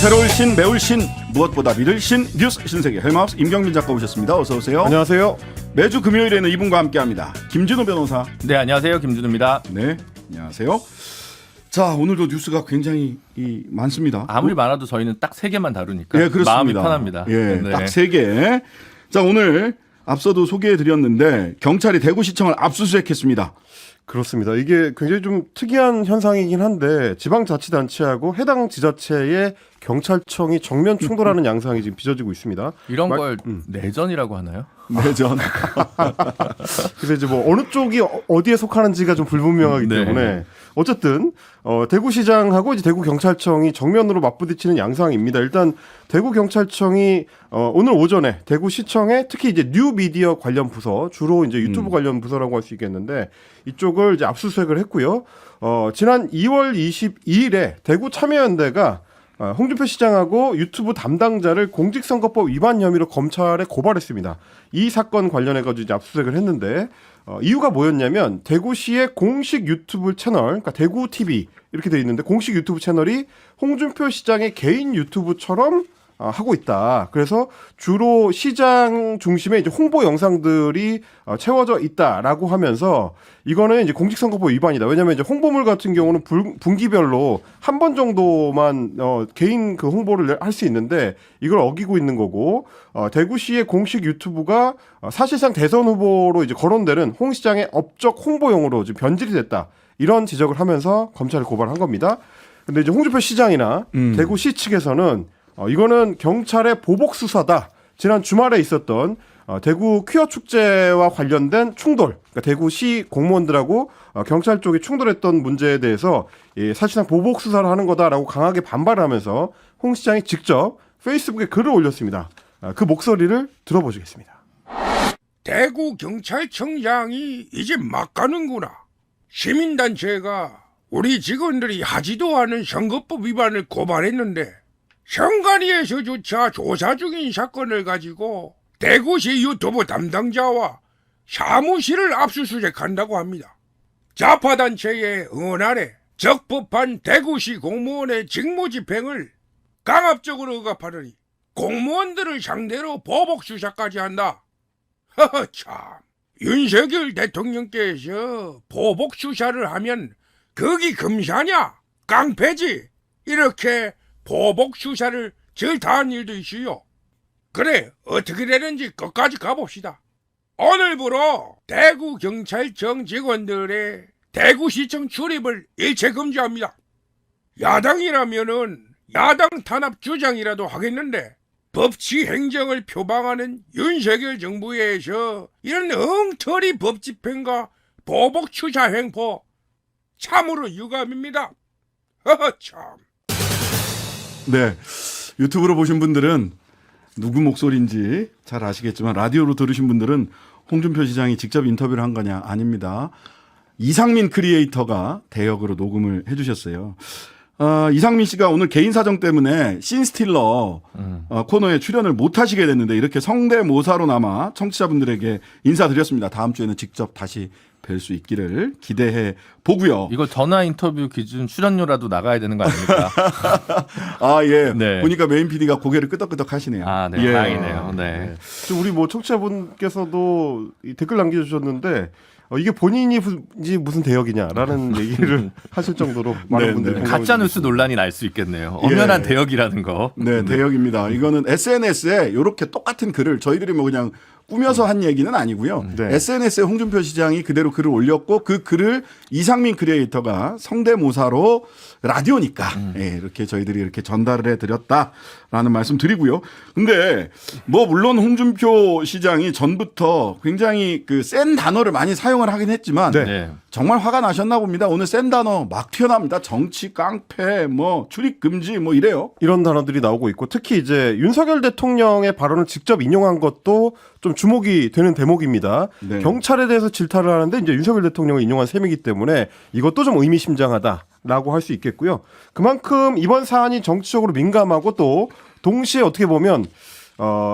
새로울 신, 매울 신, 무엇보다 믿을 신, 뉴스 신세계 헬마우스 임경민 작가 오셨습니다. 어서 오세요. 안녕하세요. 매주 금요일에는 이분과 함께합니다. 김진호 변호사. 네, 안녕하세요. 김준우입니다. 네, 안녕하세요. 자, 오늘도 뉴스가 굉장히 많습니다. 아무리 많아도 저희는 딱 3개만 다루니까 예, 그렇습니다. 마음이 편합니다. 예, 네. 딱 3개. 자, 오늘 앞서도 소개해드렸는데 경찰이 대구시청을 압수수색했습니다. 그렇습니다. 이게 굉장히 좀 특이한 현상이긴 한데 지방자치단체하고 해당 지자체의 경찰청이 정면 충돌하는 양상이 지금 빚어지고 있습니다. 이런 걸 내전이라고 하나요? 내전. 그래서 이제 뭐 어느 쪽이 어디에 속하는지가 좀 불분명하기 네. 때문에 어쨌든 대구시장하고 이제 대구경찰청이 정면으로 맞부딪히는 양상입니다. 일단 대구경찰청이 오늘 오전에 대구시청에 특히 이제 뉴미디어 관련 부서, 주로 이제 유튜브 관련 부서라고 할 수 있겠는데 이쪽을 이제 압수수색을 했고요. 지난 2월 22일에 대구참여연대가 홍준표 시장하고 유튜브 담당자를 공직선거법 위반 혐의로 검찰에 고발했습니다. 이 사건 관련해가지고 이제 압수수색을 했는데 이유가 뭐였냐면 대구시의 공식 유튜브 채널, 그러니까 대구TV 이렇게 돼 있는데 공식 유튜브 채널이 홍준표 시장의 개인 유튜브처럼 하고 있다. 그래서 주로 시장 중심의 이제 홍보 영상들이 채워져 있다라고 하면서 이거는 이제 공직선거법 위반이다. 왜냐하면 이제 홍보물 같은 경우는 분기별로 한 번 정도만 개인 그 홍보를 할 수 있는데 이걸 어기고 있는 거고 대구시의 공식 유튜브가 사실상 대선 후보로 이제 거론되는 홍 시장의 업적 홍보용으로 지금 변질이 됐다. 이런 지적을 하면서 검찰에 고발한 겁니다. 근데 이제 홍준표 시장이나 대구시 측에서는 이거는 경찰의 보복 수사다. 지난 주말에 있었던 대구 퀴어 축제와 관련된 충돌, 그러니까 대구시 공무원들하고 경찰 쪽이 충돌했던 문제에 대해서 사실상 보복 수사를 하는 거다라고 강하게 반발하면서 홍 시장이 직접 페이스북에 글을 올렸습니다. 그 목소리를 들어보시겠습니다. 대구 경찰청장이 이제 막 가는구나. 시민단체가 우리 직원들이 하지도 않은 선거법 위반을 고발했는데 현관위에서조차 조사 중인 사건을 가지고 대구시 유튜브 담당자와 사무실을 압수수색한다고 합니다. 좌파단체의 응원 아래 적법한 대구시 공무원의 직무집행을 강압적으로 억압하더니 공무원들을 상대로 보복수사까지 한다. 허허 참, 윤석열 대통령께서 보복수사를 하면 거기 검사냐? 깡패지? 이렇게 보복수사를 절타한 일도 있어요. 그래, 어떻게 되는지 끝까지 가봅시다. 오늘부로 대구경찰청 직원들의 대구시청 출입을 일체 금지합니다. 야당이라면은 야당 탄압 주장이라도 하겠는데 법치 행정을 표방하는 윤석열 정부에서 이런 엉터리 법 집행과 보복 추사 횡포 참으로 유감입니다. 허허 참. 네, 유튜브로 보신 분들은 누구 목소리인지 잘 아시겠지만 라디오로 들으신 분들은 홍준표 시장이 직접 인터뷰를 한 거냐? 아닙니다. 이상민 크리에이터가 대역으로 녹음을 해주셨어요. 이상민 씨가 오늘 개인 사정 때문에 씬스틸러 코너에 출연을 못 하시게 됐는데 이렇게 성대모사로나마 청취자분들에게 인사드렸습니다. 다음 주에는 직접 다시 뵐 수 있기를 기대해 보고요. 이거 전화 인터뷰 기준 출연료라도 나가야 되는 거 아닙니까? 아, 예. 네. 보니까 메인 PD가 고개를 끄덕끄덕 하시네요. 아, 네. 예. 다행이네요. 네. 우리 뭐 청취자분께서도 이 댓글 남겨주셨는데 이게 본인이 무슨 대역이냐라는 얘기를 하실 정도로 많은 네, 분들이 네. 공감을 가짜 뉴스 주셨습니다. 논란이 날 수 있겠네요. 엄연한 예. 대역이라는 거. 네, 대역입니다. 이거는 SNS에 이렇게 똑같은 글을 저희들이 뭐 그냥 꾸며서 한 얘기는 아니고요. 네. SNS에 홍준표 시장이 그대로 글을 올렸고 그 글을 이상민 크리에이터가 성대모사로 라디오니까 예, 이렇게 저희들이 이렇게 전달을 해드렸다라는 말씀 드리고요. 근데 뭐 물론 홍준표 시장이 전부터 굉장히 그 센 단어를 많이 사용을 하긴 했지만 네. 네. 정말 화가 나셨나 봅니다. 오늘 센 단어 막 튀어나옵니다. 정치, 깡패, 뭐 출입 금지 뭐 이래요. 이런 단어들이 나오고 있고 특히 이제 윤석열 대통령의 발언을 직접 인용한 것도 좀 주목이 되는 대목입니다. 네. 경찰에 대해서 질타를 하는데 이제 윤석열 대통령을 인용한 셈이기 때문에 이것도 좀 의미심장하다라고 할 수 있겠고요. 그만큼 이번 사안이 정치적으로 민감하고 또 동시에 어떻게 보면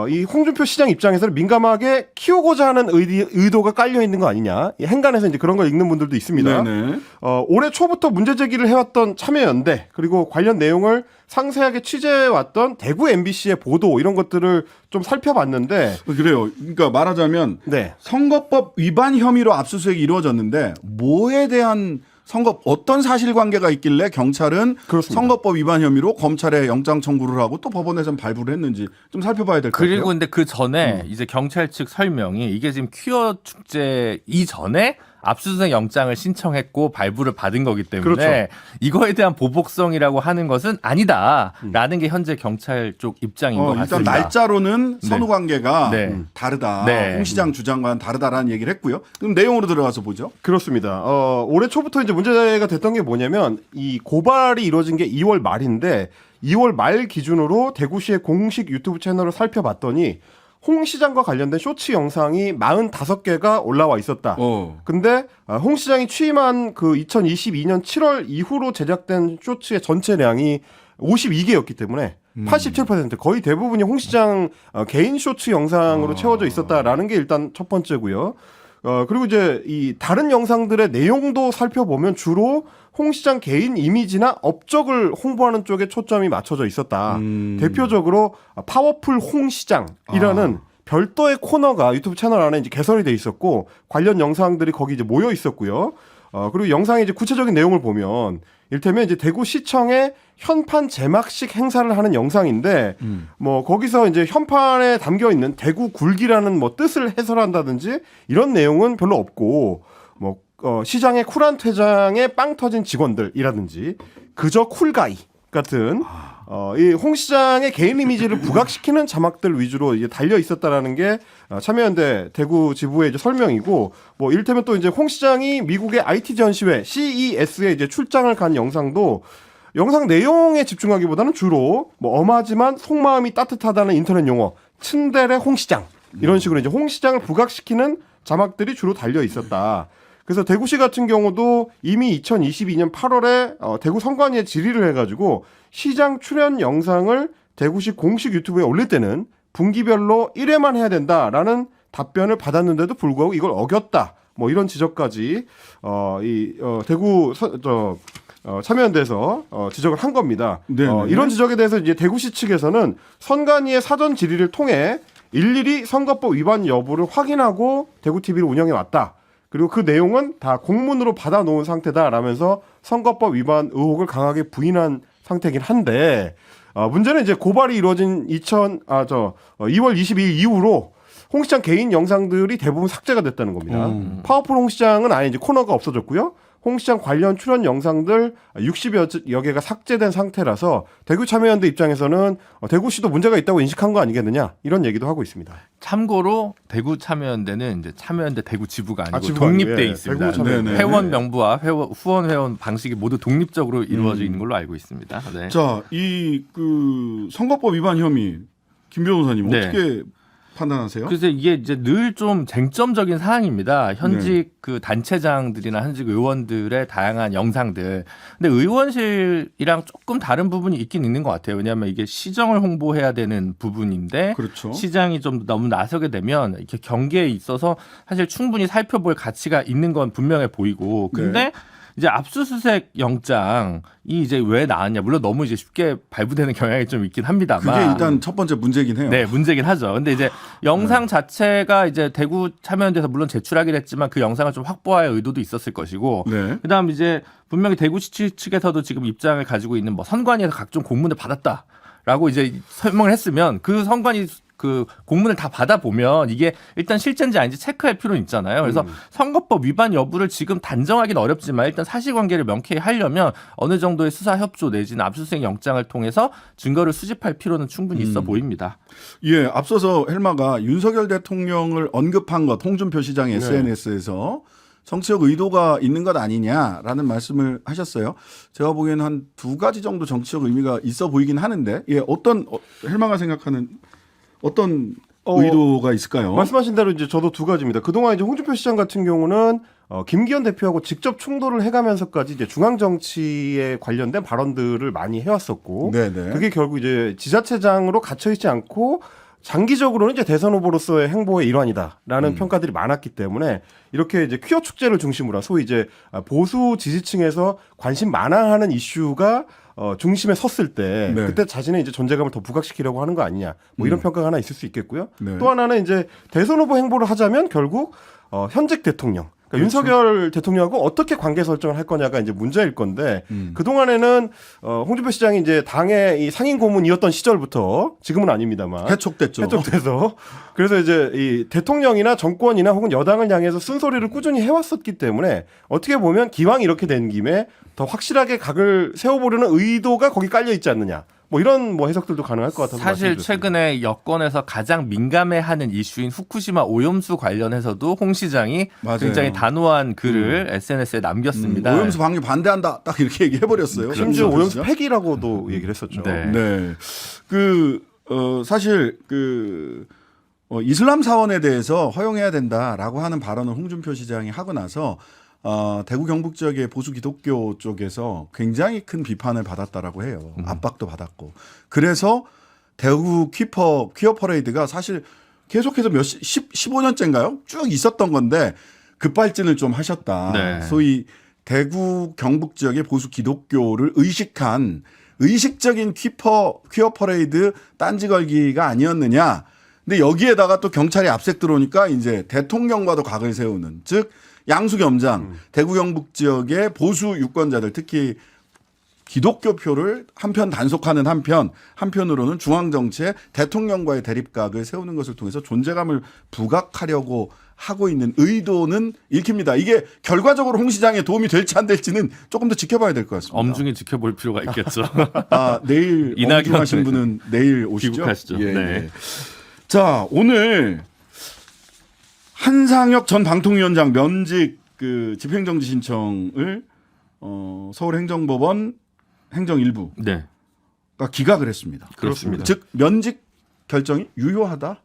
이 홍준표 시장 입장에서는 민감하게 키우고자 하는 의도가 깔려 있는 거 아니냐. 이 행간에서 이제 그런 걸 읽는 분들도 있습니다. 네네. 올해 초부터 문제 제기를 해왔던 참여연대 그리고 관련 내용을 상세하게 취재해왔던 대구 MBC의 보도 이런 것들을 좀 살펴봤는데 그래요. 그러니까 말하자면 네. 선거법 위반 혐의로 압수수색이 이루어졌는데 뭐에 대한 어떤 사실관계가 있길래 경찰은 그렇습니다. 선거법 위반 혐의로 검찰에 영장 청구를 하고 또 법원에서 발부를 했는지 좀 살펴봐야 될 것 같아요. 그리고 근데 그 전에 이제 경찰 측 설명이 이게 지금 퀴어 축제 이전에 압수수색 영장을 신청했고 발부를 받은 거기 때문에 그렇죠. 이거에 대한 보복성이라고 하는 것은 아니다라는 게 현재 경찰 쪽 입장인 것 일단 같습니다. 날짜로는 선후 관계가 네. 다르다. 네. 홍 시장 주장과는 다르다라는 얘기를 했고요. 그럼 내용으로 들어가서 보죠. 그렇습니다. 올해 초부터 이제 문제가 됐던 게 뭐냐면 이 고발이 이루어진 게 2월 말인데 2월 말 기준으로 대구시의 공식 유튜브 채널을 살펴봤더니 홍 시장과 관련된 쇼츠 영상이 45개가 올라와 있었다. 근데 홍 시장이 취임한 그 2022년 7월 이후로 제작된 쇼츠의 전체량이 52개였기 때문에 87% 거의 대부분이 홍 시장 개인 쇼츠 영상으로 채워져 있었다라는 게 일단 첫 번째고요. 그리고 이제 이 다른 영상들의 내용도 살펴보면 주로 홍 시장 개인 이미지나 업적을 홍보하는 쪽에 초점이 맞춰져 있었다. 대표적으로 파워풀 홍 시장이라는 별도의 코너가 유튜브 채널 안에 이제 개설이 돼 있었고 관련 영상들이 거기 이제 모여 있었고요. 그리고 영상의 이제 구체적인 내용을 보면 이를테면 이제 대구시청의 현판 제막식 행사를 하는 영상인데 뭐 거기서 이제 현판에 담겨 있는 대구 굴기라는 뭐 뜻을 해설한다든지 이런 내용은 별로 없고 뭐 시장의 쿨한 퇴장에 빵 터진 직원들이라든지 그저 쿨가이 같은 이 홍 시장의 개인 이미지를 부각시키는 자막들 위주로 이제 달려 있었다라는 게 참여연대 대구 지부의 이제 설명이고 뭐 이를테면 또 이제 홍 시장이 미국의 IT 전시회 CES에 이제 출장을 간 영상도 영상 내용에 집중하기보다는 주로 뭐 엄하지만 속마음이 따뜻하다는 인터넷 용어 츤데레 홍 시장 이런 식으로 이제 홍 시장을 부각시키는 자막들이 주로 달려 있었다. 그래서 대구시 같은 경우도 이미 2022년 8월에 대구 선관위에 질의를 해가지고 시장 출연 영상을 대구시 공식 유튜브에 올릴 때는 분기별로 1회만 해야 된다라는 답변을 받았는데도 불구하고 이걸 어겼다. 뭐 이런 지적까지 대구 참여연대에서 지적을 한 겁니다. 이런 지적에 대해서 이제 대구시 측에서는 선관위의 사전 질의를 통해 일일이 선거법 위반 여부를 확인하고 대구 TV를 운영해 왔다. 그리고 그 내용은 다 공문으로 받아놓은 상태다라면서 선거법 위반 의혹을 강하게 부인한 상태긴 한데 문제는 이제 고발이 이루어진 2월 22일 이후로 홍 시장 개인 영상들이 대부분 삭제가 됐다는 겁니다. 파워풀 홍 시장은 아예 이제 코너가 없어졌고요. 홍 시장 관련 출연 영상들 60여 개가 삭제된 상태라서 대구 참여연대 입장에서는 대구시도 문제가 있다고 인식한 거 아니겠느냐 이런 얘기도 하고 있습니다. 참고로 대구 참여연대는 이제 참여연대 대구 지부가 아니고 지부가 독립돼 아니고, 예, 있습니다. 대구 참여연대. 회원 명부와 후원 회원 방식이 모두 독립적으로 이루어져 있는 걸로 알고 있습니다. 네. 자, 이 선거법 위반 혐의 김 변호사님 네. 어떻게 판단하세요? 그래서 이게 이제 늘 좀 쟁점적인 사항입니다. 현직 그 단체장들이나 현직 의원들의 다양한 영상들. 근데 의원실이랑 조금 다른 부분이 있긴 있는 것 같아요. 왜냐하면 이게 시정을 홍보해야 되는 부분인데 그렇죠. 시장이 좀 너무 나서게 되면 이렇게 경계에 있어서 사실 충분히 살펴볼 가치가 있는 건 분명해 보이고. 근데 네. 이제 압수수색 영장이 이제 왜 나왔냐. 물론 너무 이제 쉽게 발부되는 경향이 좀 있긴 합니다만. 그게 일단 첫 번째 문제긴 해요. 네, 문제긴 하죠. 근데 이제 영상 자체가 이제 대구 참여연대에서 물론 제출하긴 했지만 그 영상을 좀 확보할 의도도 있었을 것이고. 네. 그다음 이제 분명히 대구시 측에서도 지금 입장을 가지고 있는 뭐 선관위에서 각종 공문을 받았다라고 이제 설명을 했으면 그 선관위 그 공문을 다 받아보면 이게 일단 실제인지 아닌지 체크할 필요는 있잖아요. 그래서 선거법 위반 여부를 지금 단정하기는 어렵지만 일단 사실관계를 명쾌히 하려면 어느 정도의 수사 협조 내지는 압수수색 영장을 통해서 증거를 수집할 필요는 충분히 있어 보입니다. 예, 앞서서 헬마가 윤석열 대통령을 언급한 것 홍준표 시장의 SNS에서 정치적 의도가 있는 것 아니냐라는 말씀을 하셨어요. 제가 보기에는 한 두 가지 정도 정치적 의미가 있어 보이긴 하는데, 예, 헬마가 생각하는 어떤 의도가 있을까요? 말씀하신 대로 이제 저도 두 가지입니다. 그동안 이제 홍준표 시장 같은 경우는 김기현 대표하고 직접 충돌을 해가면서까지 이제 중앙 정치에 관련된 발언들을 많이 해왔었고, 네네. 그게 결국 이제 지자체장으로 갇혀 있지 않고 장기적으로는 이제 대선 후보로서의 행보의 일환이다라는 평가들이 많았기 때문에 이렇게 이제 퀴어 축제를 중심으로 한 소위 이제 보수 지지층에서 관심 많아하는 이슈가 중심에 섰을 때 네. 그때 자신의 이제 존재감을 더 부각시키려고 하는 거 아니냐 뭐 이런 평가가 하나 있을 수 있겠고요. 네. 또 하나는 이제 대선 후보 행보를 하자면 결국 현직 대통령 그러니까 윤석열 대통령하고 어떻게 관계 설정을 할 거냐가 이제 문제일 건데 그 동안에는 홍준표 시장이 이제 당의 이 상임 고문이었던 시절부터 지금은 아닙니다만 해촉됐죠. 해촉돼서 그래서 이제 이 대통령이나 정권이나 혹은 여당을 향해서 쓴소리를 꾸준히 해왔었기 때문에 어떻게 보면 기왕 이렇게 된 김에 더 확실하게 각을 세워보려는 의도가 거기 깔려 있지 않느냐. 뭐 이런 뭐 해석들도 가능할 것 같아서 사실 말씀드렸습니다. 최근에 여권에서 가장 민감해하는 이슈인 후쿠시마 오염수 관련해서도 홍 시장이 맞아요. 굉장히 단호한 글을 SNS에 남겼습니다. 오염수 방류 반대한다. 딱 이렇게 얘기해버렸어요. 심지어 그렇죠. 오염수 폐기라고도 얘기를 했었죠. 네. 네. 사실 이슬람 사원에 대해서 허용해야 된다라고 하는 발언을 홍준표 시장이 하고 나서 대구 경북 지역의 보수 기독교 쪽에서 굉장히 큰 비판을 받았다라고 해요. 압박도 받았고. 그래서 대구 퀴어 퍼레이드가 사실 계속해서 15년째인가요? 쭉 있었던 건데 급발진을 좀 하셨다. 네. 소위 대구 경북 지역의 보수 기독교를 의식한 의식적인 퀴어 퍼레이드 딴지 걸기가 아니었느냐. 근데 여기에다가 또 경찰이 압색 들어오니까 이제 대통령과도 각을 세우는 즉 양수겸장 대구 경북 지역의 보수 유권자들 특히 기독교 표를 한편 단속하는 한편으로는 중앙 정치에 대통령과의 대립각을 세우는 것을 통해서 존재감을 부각하려고 하고 있는 의도는 읽힙니다. 이게 결과적으로 홍 시장에 도움이 될지 안 될지는 조금 더 지켜봐야 될 것 같습니다. 엄중히 지켜볼 필요가 있겠죠. 내일 이낙연 엄중하신 분은 내일 오시죠? 귀국하시죠. 예, 네. 예. 자, 오늘 한상혁 전 방통위원장 면직 집행정지 신청을 서울행정법원 행정일부가 네, 기각을 했습니다. 그렇습니다. 즉 면직 결정이 유효하다.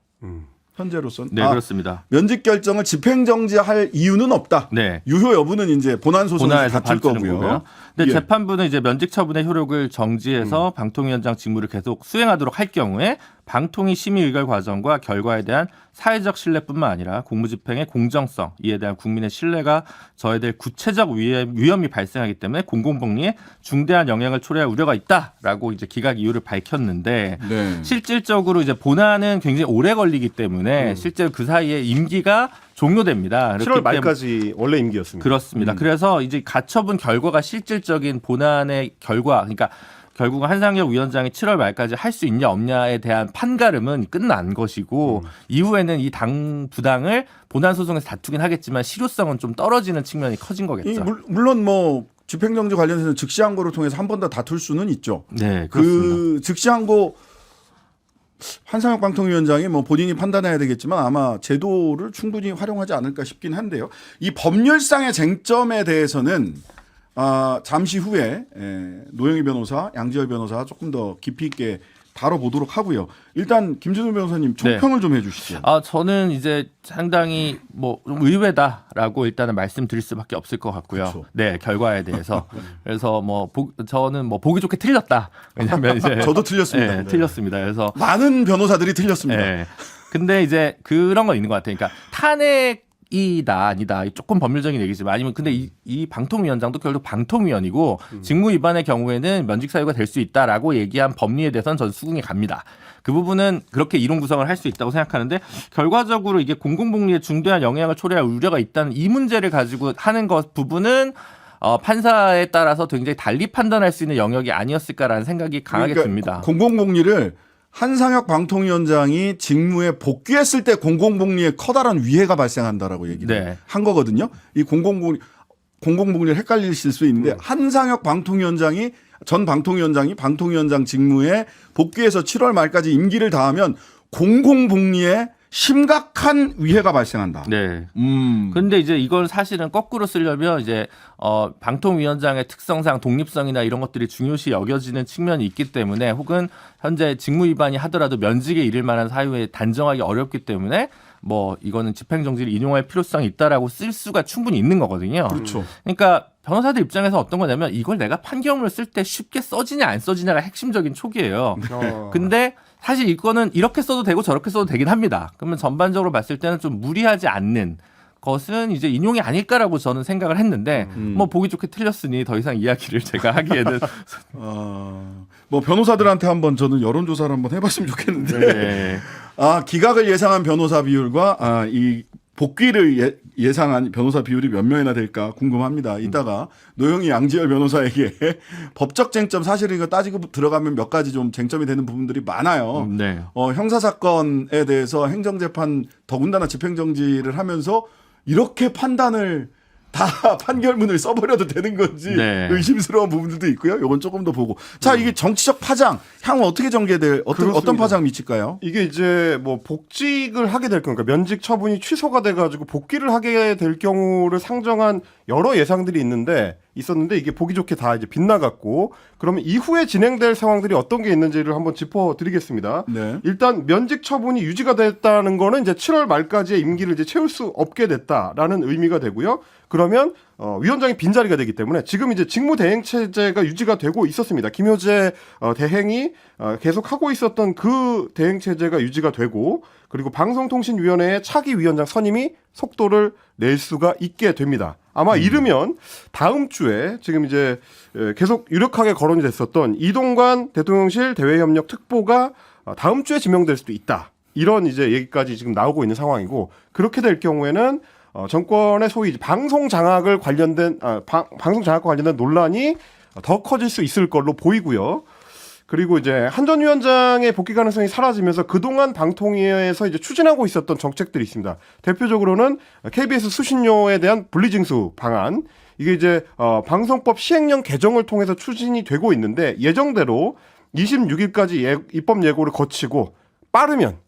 현재로서는 네, 그렇습니다. 면직 결정을 집행정지할 이유는 없다. 네. 유효 여부는 이제 본안 소송에서 본안에서 다툴 다투는 거고요. 거고요. 근데 예. 재판부는 이제 면직 처분의 효력을 정지해서 방통위원장 직무를 계속 수행하도록 할 경우에 방통위 심의 의결 과정과 결과에 대한 사회적 신뢰뿐만 아니라 공무집행의 공정성, 이에 대한 국민의 신뢰가 저해될 구체적 위험이 발생하기 때문에 공공복리에 중대한 영향을 초래할 우려가 있다라고 이제 기각 이유를 밝혔는데 네. 실질적으로 이제 본안은 굉장히 오래 걸리기 때문에 실제로 그 사이에 임기가 종료됩니다. 7월 말까지 원래 임기였습니다. 그렇습니다. 그래서 이제 가처분 결과가 실질적인 본안의 결과, 그러니까 결국은 한상혁 위원장이 7월 말까지 할 수 있냐 없냐에 대한 판가름은 끝난 것이고 이후에는 이 당 부당을 본안 소송에서 다투긴 하겠지만 실효성은 좀 떨어지는 측면이 커진 거겠죠. 물론 뭐 집행정지 관련해서는 즉시항고를 통해서 한 번 더 다툴 수는 있죠. 네, 그렇습니다. 그 즉시항고 한상혁 방통위원장이 뭐 본인이 판단해야 되겠지만 아마 제도를 충분히 활용하지 않을까 싶긴 한데요. 이 법률상의 쟁점에 대해서는 잠시 후에 노영희 변호사, 양지열 변호사 조금 더 깊이 있게 다뤄보도록 하고요. 일단 김진우 변호사님 총평을 좀 해주시죠. 저는 이제 상당히 뭐 좀 의외다라고 일단은 말씀드릴 수밖에 없을 것 같고요. 그렇죠. 네, 결과에 대해서. 그래서 저는 뭐 보기 좋게 틀렸다. 왜냐하면 이제 저도 틀렸습니다. 네, 틀렸습니다. 그래서 많은 변호사들이 틀렸습니다. 네. 근데 이제 그런 건 있는 것 같아요. 그러니까 탄핵이다 아니다 조금 법률적인 얘기지만 아니면 근데 이 방통위원장도 결국 방통위원이고 직무 위반의 경우에는 면직 사유가 될 수 있다라고 얘기한 법리에 대해서는 전 수긍이 갑니다. 그 부분은 그렇게 이론 구성을 할 수 있다고 생각하는데 결과적으로 이게 공공복리에 중대한 영향을 초래할 우려가 있다는 이 문제를 가지고 하는 것 부분은 판사에 따라서 굉장히 달리 판단할 수 있는 영역이 아니었을까라는 생각이 강하게 듭니다. 공공복리를 한상혁 방통위원장이 직무에 복귀했을 때 공공복리에 커다란 위해가 발생한다라고 얘기를 네. 한 거거든요. 이 공공복리를 헷갈리실 수 있는데 한상혁 방통위원장이 전 방통위원장 직무에 복귀해서 7월 말까지 임기를 다하면 공공복리에 심각한 위해가 발생한다. 네. 근데 이제 이걸 사실은 거꾸로 쓰려면 이제 방통위원장의 특성상 독립성이나 이런 것들이 중요시 여겨지는 측면이 있기 때문에 혹은 현재 직무 위반이 하더라도 면직에 이를 만한 사유에 단정하기 어렵기 때문에 뭐 이거는 집행정지를 인용할 필요성이 있다라고 쓸 수가 충분히 있는 거거든요. 그렇죠. 그러니까 변호사들 입장에서 어떤 거냐면 이걸 내가 판결문을 쓸 때 쉽게 써지냐 안 써지냐가 핵심적인 촉이에요. 근데 사실 이거는 이렇게 써도 되고 저렇게 써도 되긴 합니다. 그러면 전반적으로 봤을 때는 좀 무리하지 않는 것은 이제 인용이 아닐까라고 저는 생각을 했는데 뭐 보기 좋게 틀렸으니 더 이상 이야기를 제가 하기에는 뭐 변호사들한테 한번 저는 여론조사를 한번 해봤으면 좋겠는데 네. 기각을 예상한 변호사 비율과 이 복귀를 예상한 변호사 비율이 몇 명이나 될까 궁금합니다. 이따가 노영희 양지열 변호사에게 법적 쟁점 사실은 이거 따지고 들어가면 몇 가지 좀 쟁점이 되는 부분들이 많아요. 네. 형사 사건에 대해서 행정재판 더군다나 집행정지를 하면서 이렇게 판단을 다 판결문을 써버려도 되는 건지 네. 의심스러운 부분들도 있고요. 이건 조금 더 보고. 자, 이게 정치적 파장 향후 어떻게 전개될 어떤 그렇습니다. 파장 미칠까요? 이게 이제 뭐 복직을 하게 될 거니까 면직 처분이 취소가 돼가지고 복귀를 하게 될 경우를 상정한 여러 예상들이 있었는데 이게 보기 좋게 다 이제 빗나갔고 그러면 이후에 진행될 상황들이 어떤 게 있는지를 한번 짚어드리겠습니다. 네. 일단 면직 처분이 유지가 됐다는 거는 이제 7월 말까지의 임기를 이제 채울 수 없게 됐다라는 의미가 되고요. 그러면 위원장이 빈자리가 되기 때문에 지금 이제 직무 대행 체제가 유지가 되고 있었습니다. 김효재 대행이 계속 하고 있었던 그 대행 체제가 유지가 되고 그리고 방송통신위원회의 차기 위원장 선임이 속도를 낼 수가 있게 됩니다. 아마 이르면 다음 주에 지금 이제 계속 유력하게 거론이 됐었던 이동관 대통령실 대외협력 특보가 다음 주에 지명될 수도 있다. 이런 이제 얘기까지 지금 나오고 있는 상황이고 그렇게 될 경우에는 정권의 소위 이제 방송 장악과 관련된 논란이 더 커질 수 있을 걸로 보이고요. 그리고 이제 한 전 위원장의 복귀 가능성이 사라지면서 그동안 방통위에서 이제 추진하고 있었던 정책들이 있습니다. 대표적으로는 KBS 수신료에 대한 분리징수 방안. 이게 이제 방송법 시행령 개정을 통해서 추진이 되고 있는데 예정대로 26일까지 입법 예고를 거치고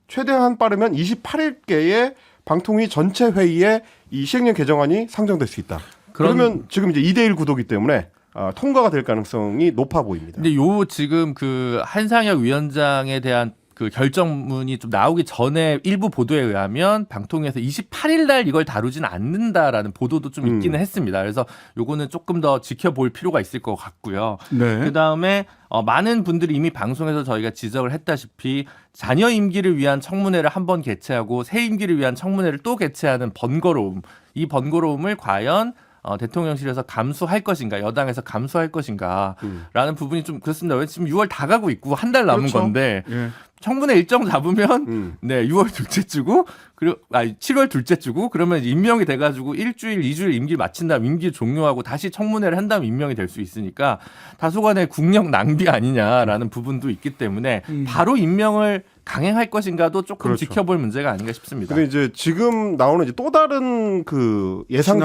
최대한 빠르면 28일께의 방통위 전체 회의에 이 시행령 개정안이 상정될 수 있다. 그러면 지금 이제 2대1 구도기 때문에 통과가 될 가능성이 높아 보입니다. 근데 지금 그 한상혁 위원장에 대한 그 결정문이 좀 나오기 전에 일부 보도에 의하면 방통위에서 28일 날 이걸 다루지는 않는다라는 보도도 좀 있기는 했습니다. 그래서 요거는 조금 더 지켜볼 필요가 있을 것 같고요. 네. 그다음에 많은 분들이 이미 방송에서 저희가 지적을 했다시피 자녀 임기를 위한 청문회를 한 번 개최하고 새 임기를 위한 청문회를 또 개최하는 번거로움. 이 번거로움을 과연 대통령실에서 감수할 것인가, 여당에서 감수할 것인가라는 부분이 좀 그렇습니다. 왜 지금 6월 다 가고 있고 한 달 남은 그렇죠. 건데 예. 청문회 일정 잡으면 6월 둘째 주고 그리고 7월 둘째 주고 그러면 임명이 돼가지고 일주일, 2주일 임기를 마친 다음 임기 종료하고 다시 청문회를 한 다음 임명이 될 수 있으니까 다소간의 국력 낭비 아니냐라는 부분도 있기 때문에 바로 임명을 강행할 것인가도 조금 그렇죠. 지켜볼 문제가 아닌가 싶습니다. 근데 이제 지금 나오는 이제 또 다른 그 예상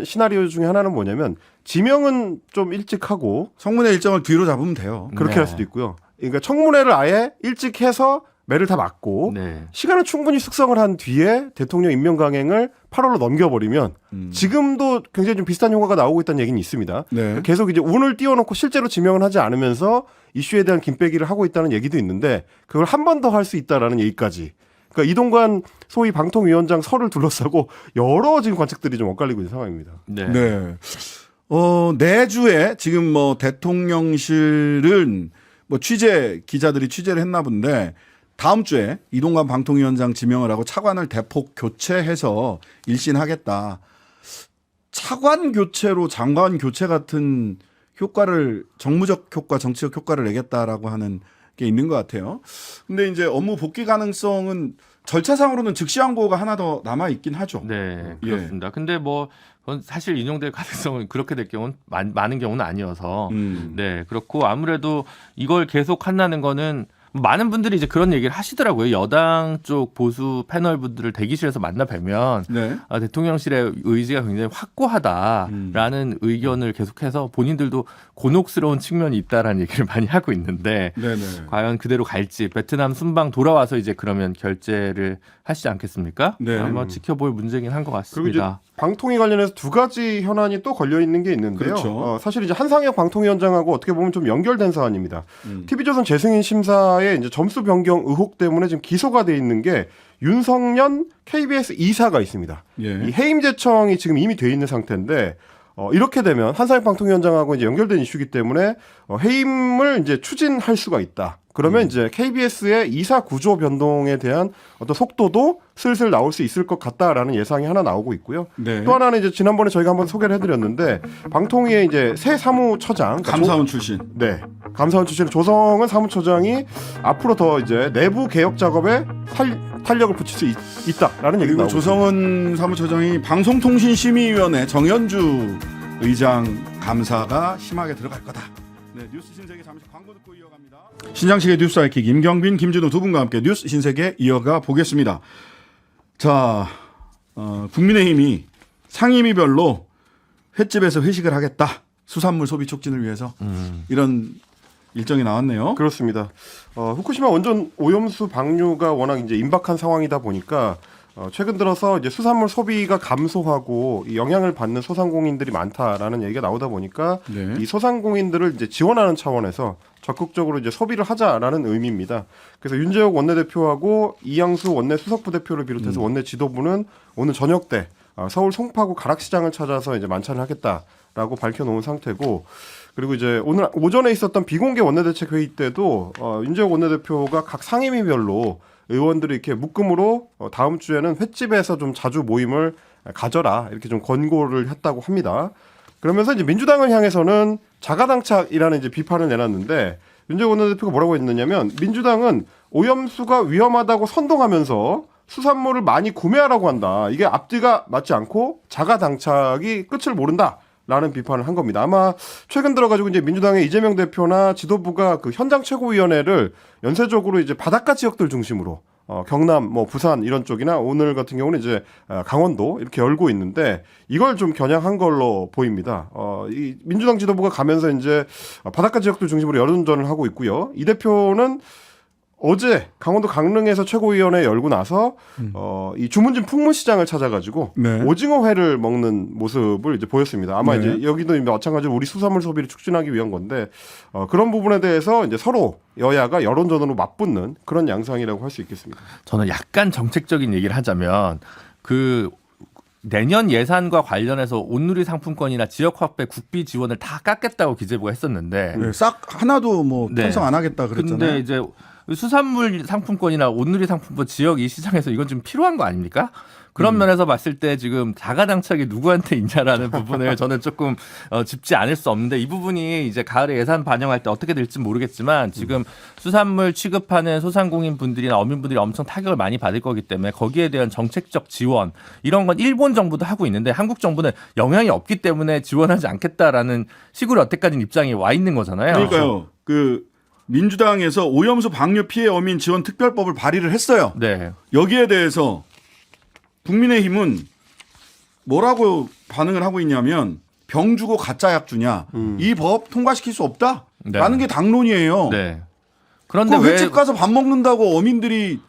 시나리오 중에 하나는 뭐냐면 지명은 좀 일찍 하고 청문회 일정을 뒤로 잡으면 돼요. 그렇게 네. 할 수도 있고요. 그러니까 청문회를 아예 일찍 해서 매를 다 맞고 네. 시간을 충분히 숙성을 한 뒤에 대통령 임명 강행을 8월로 넘겨버리면 지금도 굉장히 좀 비슷한 효과가 나오고 있다는 얘기는 있습니다. 네. 그러니까 계속 이제 운을 띄워놓고 실제로 지명을 하지 않으면서 이슈에 대한 김빼기를 하고 있다는 얘기도 있는데 그걸 한 번 더 할 수 있다라는 얘기까지. 그러니까 이동관 소위 방통위원장 설을 둘러싸고 여러 지금 관측들이 좀 엇갈리고 있는 상황입니다. 네. 네. 내주에 지금 뭐 대통령실은 뭐 기자들이 취재를 했나 본데 다음 주에 이동관 방통위원장 지명을 하고 차관을 대폭 교체해서 일신하겠다. 차관 교체로 장관 교체 같은 효과를 정무적 효과, 정치적 효과를 내겠다라고 하는 게 있는 것 같아요. 근데 이제 업무 복귀 가능성은 절차상으로는 즉시 항고가 하나 더 남아 있긴 하죠. 네, 예. 그렇습니다. 근데 뭐 그건 사실 인용될 가능성은 그렇게 될 경우는 많은 경우는 아니어서 네, 그렇고 아무래도 이걸 계속 한다는 거는 많은 분들이 이제 그런 얘기를 하시더라고요. 여당 쪽 보수 패널 분들을 대기실에서 만나 뵈면 네. 대통령실의 의지가 굉장히 확고하다라는 의견을 계속해서 본인들도 곤혹스러운 측면이 있다라는 얘기를 많이 하고 있는데 네네. 과연 그대로 갈지 베트남 순방 돌아와서 이제 그러면 결재를 하시지 않겠습니까? 네. 한번 지켜볼 문제긴 한 것 그리고 이제 같습니다. 방통위 관련해서 두 가지 현안이 또 걸려 있는 게 있는데요. 그렇죠. 사실 이제 한상혁 방통위원장하고 어떻게 보면 좀 연결된 사안입니다. TV조선 재승인 심사에 이사의 이제 점수 변경 의혹 때문에 지금 기소가 돼 있는 게 윤석년 KBS 이사가 있습니다. 예. 이 해임제청이 지금 이미 돼 있는 상태인데 이렇게 되면 한상혁 방통위원장하고 이제 연결된 이슈이기 때문에 해임을 이제 추진할 수가 있다. 그러면 이제 KBS의 이사 구조 변동에 대한 어떤 속도도 슬슬 나올 수 있을 것 같다라는 예상이 하나 나오고 있고요. 네. 또 하나는 이제 지난번에 저희가 한번 소개를 해드렸는데 방통위의 이제 새 사무처장 감사원 출신. 네. 감사원 출신의 조성은 사무처장이 앞으로 더 이제 내부 개혁 작업에 탄력을 붙일 수 있다라는 얘기가 그리고 나오고 조성은 사무처장이 방송통신심의위원회 정현주 의장 감사가 심하게 들어갈 거다. 네, 뉴스 신세계 잠시 광고 듣고 이어갑니다. 신장식의 뉴스 아이킥 임경빈, 김진우 두 분과 함께 뉴스 신세계 이어가 보겠습니다. 자, 국민의힘이 상임위별로 횟집에서 회식을 하겠다. 수산물 소비 촉진을 위해서 이런 일정이 나왔네요. 그렇습니다. 후쿠시마 원전 오염수 방류가 워낙 이제 임박한 상황이다 보니까 최근 들어서 이제 수산물 소비가 감소하고 이 영향을 받는 소상공인들이 많다라는 얘기가 나오다 보니까 네. 이 소상공인들을 이제 지원하는 차원에서 적극적으로 이제 소비를 하자라는 의미입니다. 그래서 윤재욱 원내대표하고 이양수 원내 수석부대표를 비롯해서 원내 지도부는 오늘 저녁 때 서울 송파구 가락시장을 찾아서 이제 만찬을 하겠다라고 밝혀놓은 상태고. 그리고 이제 오늘 오전에 있었던 비공개 원내대책 회의 때도 윤재욱 원내대표가 각 상임위별로 의원들이 이렇게 묶음으로 다음 주에는 횟집에서 좀 자주 모임을 가져라 이렇게 좀 권고를 했다고 합니다. 그러면서 이제 민주당을 향해서는 자가당착이라는 이제 비판을 내놨는데 윤재욱 원내대표가 뭐라고 했느냐면 민주당은 오염수가 위험하다고 선동하면서 수산물을 많이 구매하라고 한다. 이게 앞뒤가 맞지 않고 자가당착이 끝을 모른다. 라는 비판을 한 겁니다. 아마 최근 들어가지고 이제 민주당의 이재명 대표나 지도부가 그 현장 최고위원회를 연쇄적으로 이제 바닷가 지역들 중심으로 경남, 뭐 부산 이런 쪽이나 오늘 같은 경우는 이제 강원도 이렇게 열고 있는데 이걸 좀 겨냥한 걸로 보입니다. 이 민주당 지도부가 가면서 이제 바닷가 지역들 중심으로 여론전을 하고 있고요. 이 대표는 어제 강원도 강릉에서 최고위원회 열고 나서 이 주문진 풍문시장을 찾아가지고 네. 오징어회를 먹는 모습을 이제 보였습니다. 아마 네. 이제 여기도 마찬가지로 우리 수산물 소비를 촉진하기 위한 건데 그런 부분에 대해서 이제 서로 여야가 여론전으로 맞붙는 그런 양상이라고 할 수 있겠습니다. 저는 약간 정책적인 얘기를 하자면 그 내년 예산과 관련해서 온누리 상품권이나 지역 확대 국비 지원을 다 깎겠다고 기재부가 했었는데 네, 싹 하나도 뭐 네. 편성 안 하겠다 그랬잖아요. 근데 이제 수산물 상품권이나 온누리 상품권 지역 이 시장에서 이건 좀 필요한 거 아닙니까? 그런 면에서 봤을 때 지금 자가당착이 누구한테 있냐라는 부분을 저는 조금 짚지 않을 수 없는데 이 부분이 이제 가을에 예산 반영할 때 어떻게 될지 모르겠지만 지금 수산물 취급하는 소상공인 분들이나 어민분들이 엄청 타격을 많이 받을 거기 때문에 거기에 대한 정책적 지원 이런 건 일본 정부도 하고 있는데 한국 정부는 영향이 없기 때문에 지원하지 않겠다라는 식으로 여태까지는 입장이 와 있는 거잖아요. 그러니까요. 그 민주당에서 오염수 방류 피해 어민 지원 특별법을 발의를 했어요. 네. 여기에 대해서 국민의힘은 뭐라고 반응을 하고 있냐면 병 주고 가짜 약 주냐 이 법 통과시킬 수 없다라는 게 당론이에요. 네. 그런데 그 왜 횟집 가서 밥 먹는다고 어민들이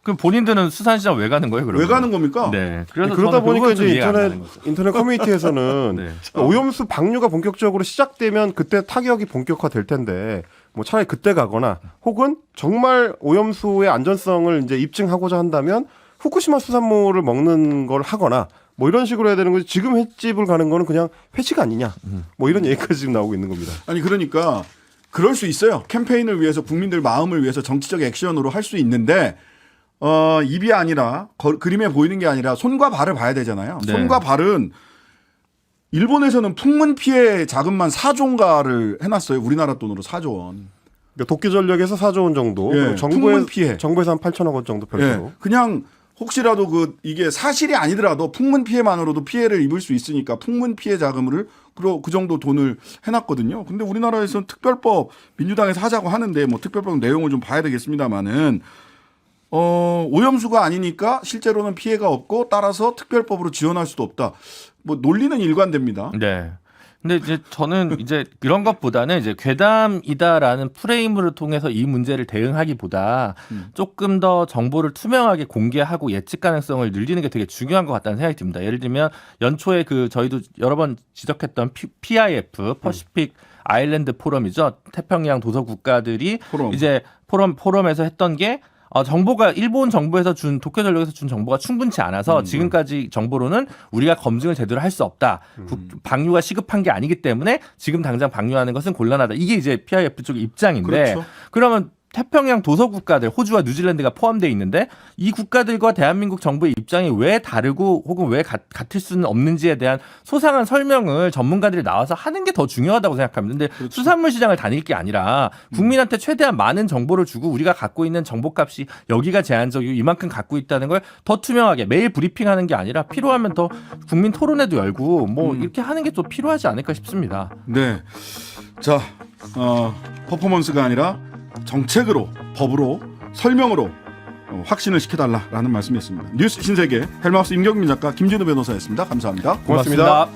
그럼 본인들은 수산시장 왜 가는 거예요? 그러면? 왜 가는 겁니까? 네. 그래서 그러다 저는 보니까 그건 좀 이제 이해가 안 가는 거죠. 인터넷 커뮤니티에서는 네. 오염수 방류가 본격적으로 시작되면 그때 타격이 본격화될 텐데 뭐 차라리 그때 가거나 혹은 정말 오염수의 안전성을 이제 입증하고자 한다면 후쿠시마 수산물을 먹는 걸 하거나 뭐 이런 식으로 해야 되는 거지. 지금 횟집을 가는 거는 그냥 회식 아니냐. 뭐 이런 얘기까지 지금 나오고 있는 겁니다. 아니 그러니까 그럴 수 있어요. 캠페인을 위해서 국민들 마음을 위해서 정치적 액션으로 할 수 있는데 입이 아니라 그림에 보이는 게 아니라 손과 발을 봐야 되잖아요. 네. 손과 발은 일본에서는 풍문 피해 자금만 4조인가를 해놨어요. 우리나라 돈으로 4조 원. 그러니까 도쿄 전력에서 4조 원 정도, 예, 풍문 피해. 정부에서 한 8천억 원 정도 별도로. 예, 그냥 혹시라도 이게 사실이 아니더라도 풍문 피해만으로도 피해를 입을 수 있으니까 풍문 피해 자금을 그 정도 돈을 해놨거든요. 근데 우리나라에서는 특별법 민주당에서 하자고 하는데 뭐 특별법 내용을 좀 봐야 되겠습니다만은 오염수가 아니니까 실제로는 피해가 없고 따라서 특별법으로 지원할 수도 없다. 뭐 논리는 일관됩니다. 네. 근데 이제 저는 이제 이런 것보다는 이제 괴담이다라는 프레임을 통해서 이 문제를 대응하기보다 조금 더 정보를 투명하게 공개하고 예측 가능성을 늘리는 게 되게 중요한 것 같다는 생각이 듭니다. 예를 들면 연초에 저희도 여러 번 지적했던 PIF 퍼시픽 아일랜드 포럼이죠. 태평양 도서 국가들이 포럼. 이제 포럼에서 했던 게 정보가 일본 정부에서 준 도쿄 전력에서 준 정보가 충분치 않아서 지금까지 정보로는 우리가 검증을 제대로 할 수 없다. 방류가 시급한 게 아니기 때문에 지금 당장 방류하는 것은 곤란하다. 이게 이제 PIF 쪽의 입장인데 그렇죠. 그러면 태평양 도서 국가들 호주와 뉴질랜드가 포함되어 있는데 이 국가들과 대한민국 정부의 입장이 왜 다르고 혹은 왜 같을 수는 없는지에 대한 소상한 설명을 전문가들이 나와서 하는 게 더 중요하다고 생각합니다. 근데 그렇죠. 수산물 시장을 다닐 게 아니라 국민한테 최대한 많은 정보를 주고 우리가 갖고 있는 정보값이 여기가 제한적이고 이만큼 갖고 있다는 걸 더 투명하게 매일 브리핑하는 게 아니라 필요하면 더 국민 토론회도 열고 뭐 이렇게 하는 게 좀 필요하지 않을까 싶습니다. 네. 자, 퍼포먼스가 아니라 정책으로, 법으로, 설명으로 확신을 시켜달라라는 말씀이었습니다. 뉴스 신세계 헬마우스 임경민 작가, 김진우 변호사였습니다. 감사합니다. 고맙습니다.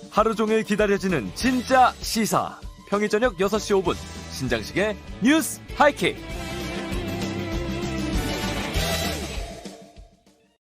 하루 종일 기다려지는 진짜 시사. 평일 저녁 6시 5분 신장식의 뉴스 하이킥.